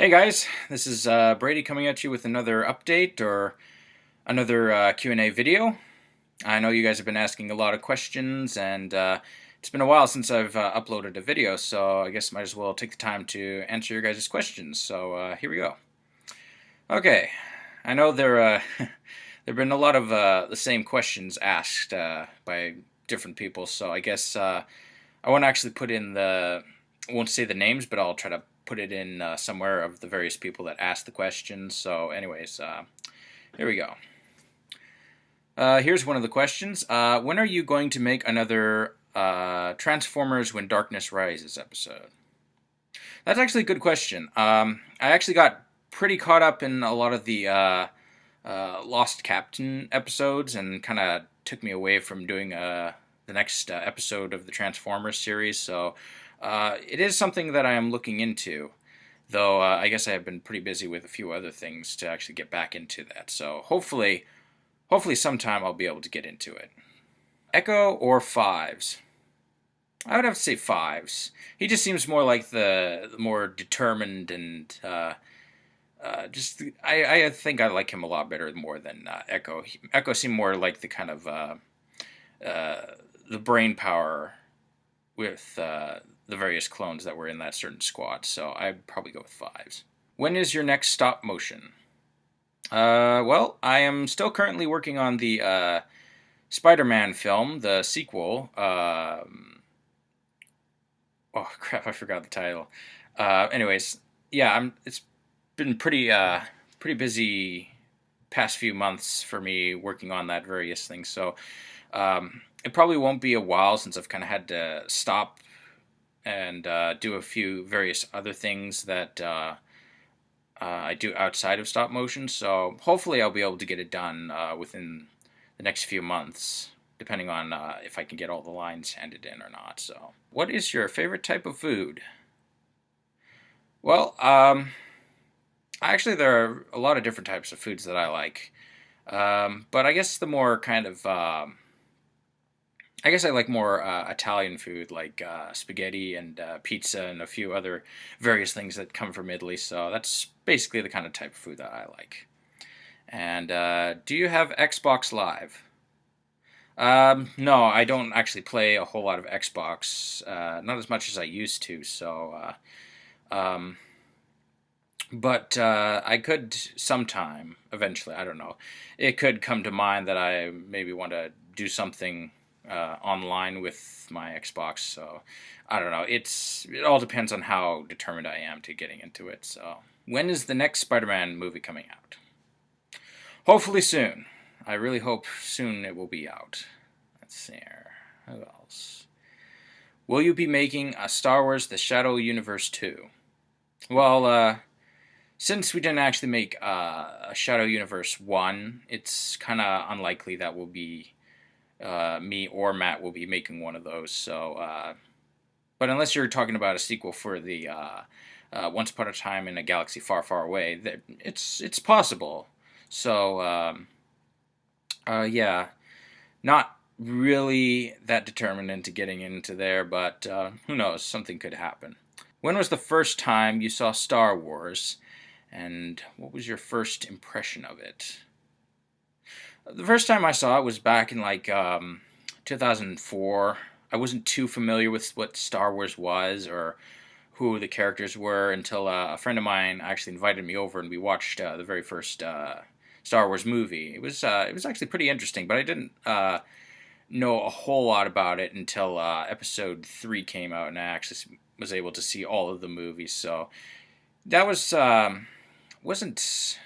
Hey guys, this is Brady coming at you with another update or another Q&A video. I know you guys have been asking a lot of questions, and it's been a while since I've uploaded a video, so I guess I might as well take the time to answer your guys' questions. So here we go. Okay, I know there've been a lot of the same questions asked by different people, so I guess I won't actually put in I won't say the names, but I'll try to put it in somewhere of the various people that asked the questions. So anyways, here we go. Here's one of the questions. When are you going to make another Transformers When Darkness Rises episode? That's actually a good question. I actually got pretty caught up in a lot of the Lost Captain episodes, and kind of took me away from doing the next episode of the Transformers series. So it is something that I am looking into, though I guess I have been pretty busy with a few other things to actually get back into that. So hopefully sometime I'll be able to get into it. Echo or Fives? I would have to say Fives. He just seems more like the more determined and I think I like him a lot better more than Echo. Echo seemed more like the kind of the brain power with the various clones that were in that certain squad. So I'd probably go with Fives. When is your next stop motion? Well, I am still currently working on the Spider-Man film, the sequel. Oh crap, I forgot the title. Anyways, yeah, It's been pretty busy past few months for me working on that various things. So it probably won't be a while since I've kind of had to stop and do a few various other things that I do outside of stop motion. So hopefully I'll be able to get it done within the next few months, depending on if I can get all the lines handed in or not. So, what is your favorite type of food? Well, actually, there are a lot of different types of foods that I like. But I guess the more kind of I guess I like more Italian food, like spaghetti and pizza and a few other various things that come from Italy. So that's basically the kind of type of food that I like. And do you have Xbox Live? No, I don't actually play a whole lot of Xbox. Not as much as I used to. So, but I could sometime, eventually. I don't know. It could come to mind that I maybe want to do something online with my Xbox. So I don't know. It all depends on how determined I am to getting into it. So when is the next Spider-Man movie coming out? Hopefully soon. I really hope soon it will be out. Let's see here. Who else? Will you be making a Star Wars The Shadow Universe 2? Well, since we didn't actually make a Shadow Universe 1, it's kind of unlikely that we'll be me or Matt will be making one of those. So, but unless you're talking about a sequel for the Once Upon a Time in a Galaxy Far, Far Away, it's possible. So, yeah, not really that determined into getting into there, but who knows? Something could happen. When was the first time you saw Star Wars, and what was your first impression of it? The first time I saw it was back in like 2004. I wasn't too familiar with what Star Wars was or who the characters were until a friend of mine actually invited me over and we watched the very first Star Wars movie. It was actually pretty interesting, but I didn't know a whole lot about it until Episode 3 came out, and I actually was able to see all of the movies. So that wasn't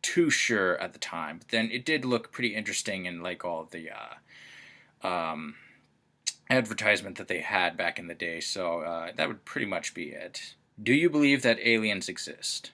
too sure at the time, but then it did look pretty interesting, and like all of the um, advertisement that they had back in the day. So that would pretty much be it. Do you believe that aliens exist?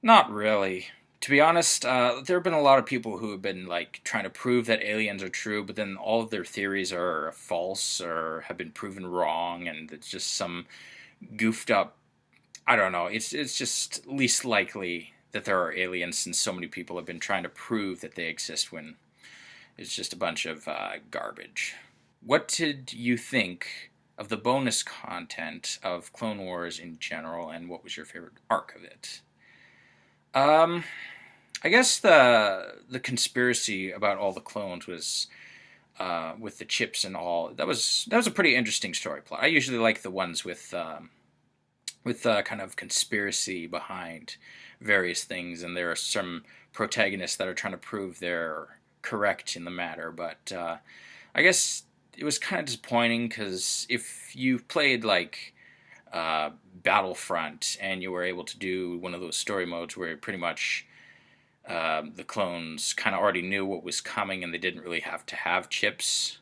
Not really. To be honest, there have been a lot of people who have been like trying to prove that aliens are true, but then all of their theories are false or have been proven wrong, and it's just some goofed up. I don't know. It's just least likely that there are aliens, since so many people have been trying to prove that they exist when it's just a bunch of garbage. What did you think of the bonus content of Clone Wars in general, and what was your favorite arc of it? Um, I guess the conspiracy about all the clones was with the chips and all. That was a pretty interesting story plot. I usually like the ones with kind of conspiracy behind various things, and there are some protagonists that are trying to prove they're correct in the matter. But I guess it was kind of disappointing because if you played like Battlefront and you were able to do one of those story modes where pretty much the clones kind of already knew what was coming and they didn't really have to have chips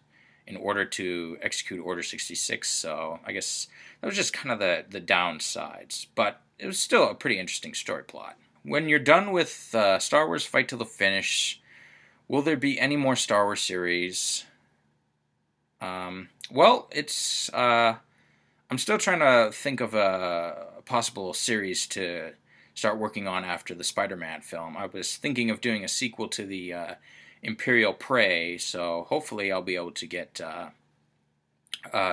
in order to execute Order 66. So I guess that was just kind of the downsides. But it was still a pretty interesting story plot. When you're done with Star Wars Fight to the Finish, will there be any more Star Wars series? Well, it's I'm still trying to think of a possible series to start working on after the Spider-Man film. I was thinking of doing a sequel to the Imperial Prey, so hopefully I'll be able to get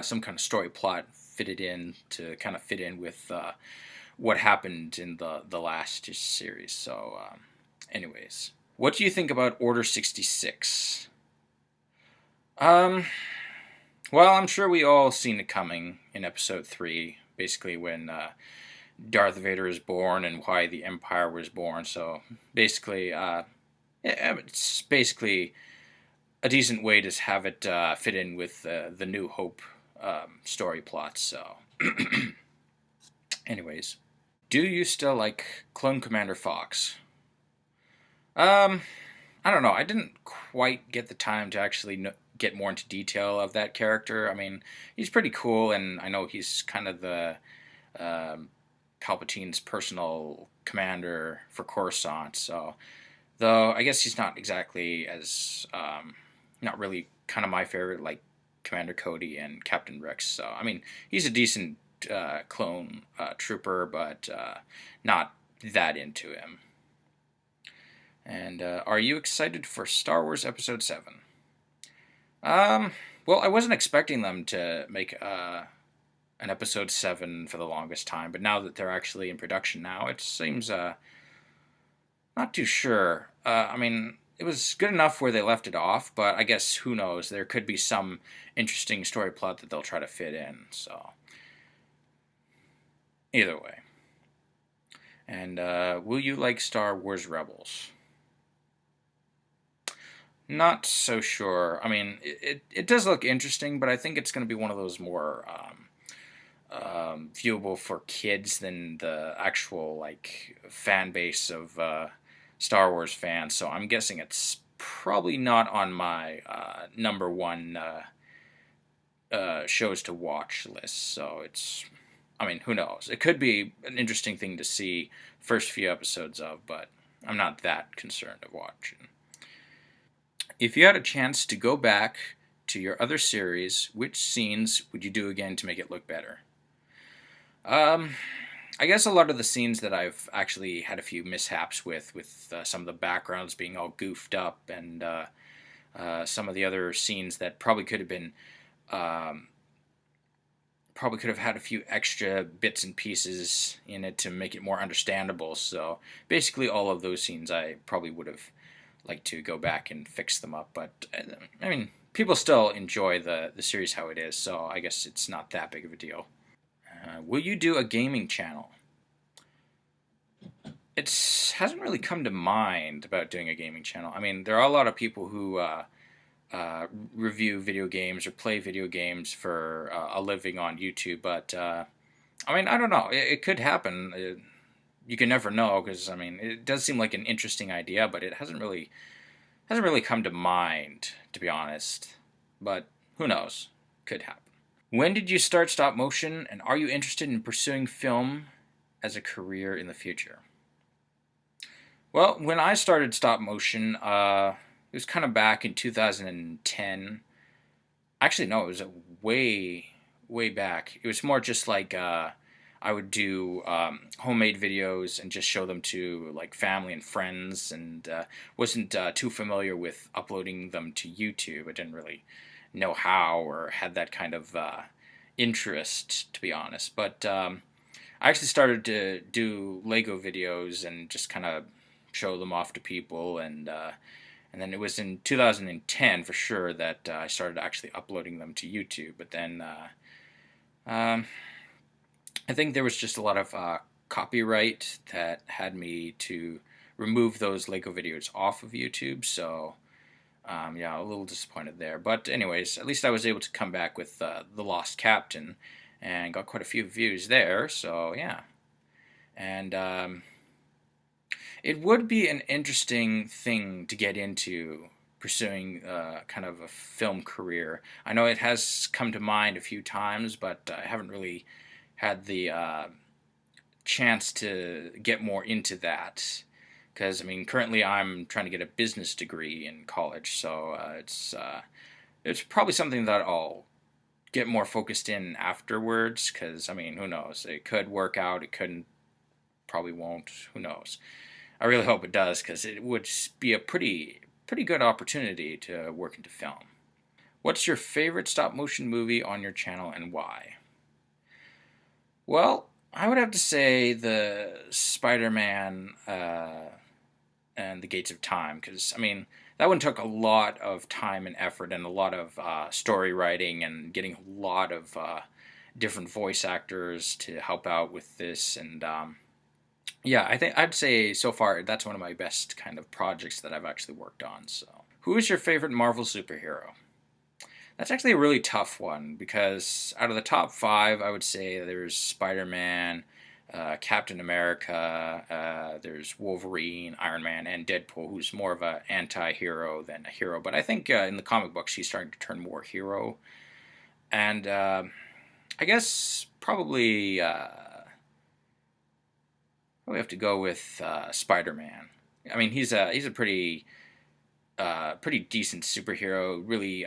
some kind of story plot fitted in to kind of fit in with what happened in the last series. So, anyways, what do you think about Order 66? Um, well, I'm sure we all seen it coming in Episode 3, basically when Darth Vader is born and why the Empire was born. So basically, it's basically a decent way to have it fit in with the New Hope story plot. So, anyways, do you still like Clone Commander Fox? Um, I don't know. I didn't quite get the time to actually get more into detail of that character. I mean, he's pretty cool, and I know he's kind of the um, Palpatine's personal commander for Coruscant. So, though I guess he's not exactly as not really kind of my favorite like Commander Cody and Captain Rex. So, I mean, he's a decent clone trooper, but not that into him. And are you excited for Star Wars Episode 7? Um, well, I wasn't expecting them to make an Episode 7 for the longest time, but now that they're actually in production now, it seems not too sure. I mean, it was good enough where they left it off, but I guess who knows? There could be some interesting story plot that they'll try to fit in. So, either way. And will you like Star Wars Rebels? Not so sure. I mean, it does look interesting, but I think it's going to be one of those more viewable for kids than the actual like fan base of Star Wars fans. So I'm guessing it's probably not on my number one shows to watch list. So it's, I mean, who knows? It could be an interesting thing to see first few episodes of, but I'm not that concerned of watching. If you had a chance to go back to your other series, which scenes would you do again to make it look better? Um, I guess a lot of the scenes that I've actually had a few mishaps with some of the backgrounds being all goofed up, and some of the other scenes that probably could have been, um, probably could have had a few extra bits and pieces in it to make it more understandable. So basically, all of those scenes I probably would have like to go back and fix them up. But I mean, people still enjoy the series how it is, so I guess it's not that big of a deal. Will you do a gaming channel? It hasn't really come to mind about doing a gaming channel. I mean, there are a lot of people who review video games or play video games for a living on YouTube, but I mean, I don't know. It could happen. You can never know because I mean, it does seem like an interesting idea, but it hasn't really come to mind, to be honest. But who knows? Could happen. When did you start stop motion, and are you interested in pursuing film as a career in the future? Well, when I started stop motion, it was kind of back in 2010. Actually, no, it was way, way back. It was more just like I would do homemade videos and just show them to like family and friends, and wasn't too familiar with uploading them to YouTube. I didn't really know how or had that kind of interest, to be honest. But I actually started to do Lego videos and just kind of show them off to people, and then it was in 2010 for sure that I started actually uploading them to YouTube. But then um, I think there was just a lot of copyright that had me to remove those Lego videos off of YouTube. So yeah, a little disappointed there. But anyways, at least I was able to come back with The Lost Captain and got quite a few views there. So yeah. And it would be an interesting thing to get into, pursuing kind of a film career. I know it has come to mind a few times, but I haven't really had the chance to get more into that. Because I mean, currently I'm trying to get a business degree in college, so it's probably something that I'll get more focused in afterwards. Because I mean, who knows? It could work out. It couldn't. Probably won't. Who knows? I really hope it does, because it would be a pretty good opportunity to work into film. What's your favorite stop motion movie on your channel and why? Well, I would have to say the Spider-Man and the Gates of Time, because I mean that one took a lot of time and effort and a lot of story writing and getting a lot of different voice actors to help out with this. And yeah, I think I'd say so far that's one of my best kind of projects that I've actually worked on. So, who is your favorite Marvel superhero? That's actually a really tough one, because out of the top five, I would say there's Spider-Man, Captain America, there's Wolverine, Iron Man, and Deadpool, who's more of an anti-hero than a hero. But I think in the comic books, he's starting to turn more hero. And I guess probably we have to go with Spider-Man. I mean, he's a pretty decent superhero. Really,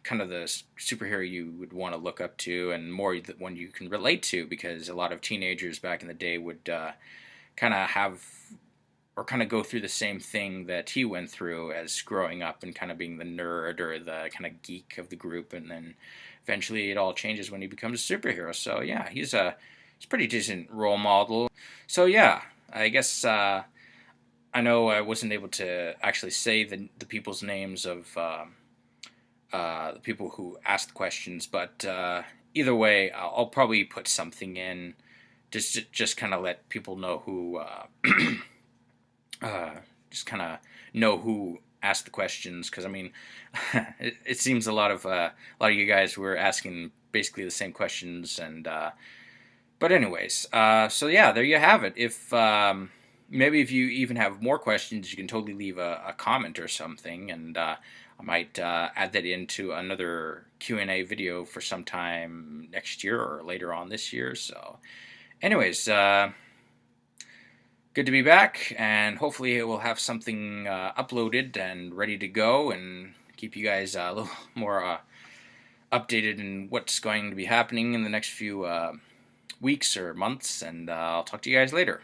kind of the superhero you would want to look up to, and more the one you can relate to, because a lot of teenagers back in the day would kind of have or kind of go through the same thing that he went through as growing up and kind of being the nerd or the kind of geek of the group, and then eventually it all changes when he becomes a superhero. So yeah, he's a pretty decent role model. So yeah, I guess I know I wasn't able to actually say the people's names of the people who asked the questions, but either way, I'll probably put something in just kind of let people know who just kind of know who asked the questions. Because I mean, it seems a lot of you guys were asking basically the same questions, and but anyways, so yeah, there you have it. If maybe if you even have more questions, you can totally leave a comment or something, and I might add that into another Q&A video for sometime next year or later on this year. So anyways, good to be back, and hopefully it will have something uploaded and ready to go, and keep you guys a little more updated in what's going to be happening in the next few weeks or months, and I'll talk to you guys later.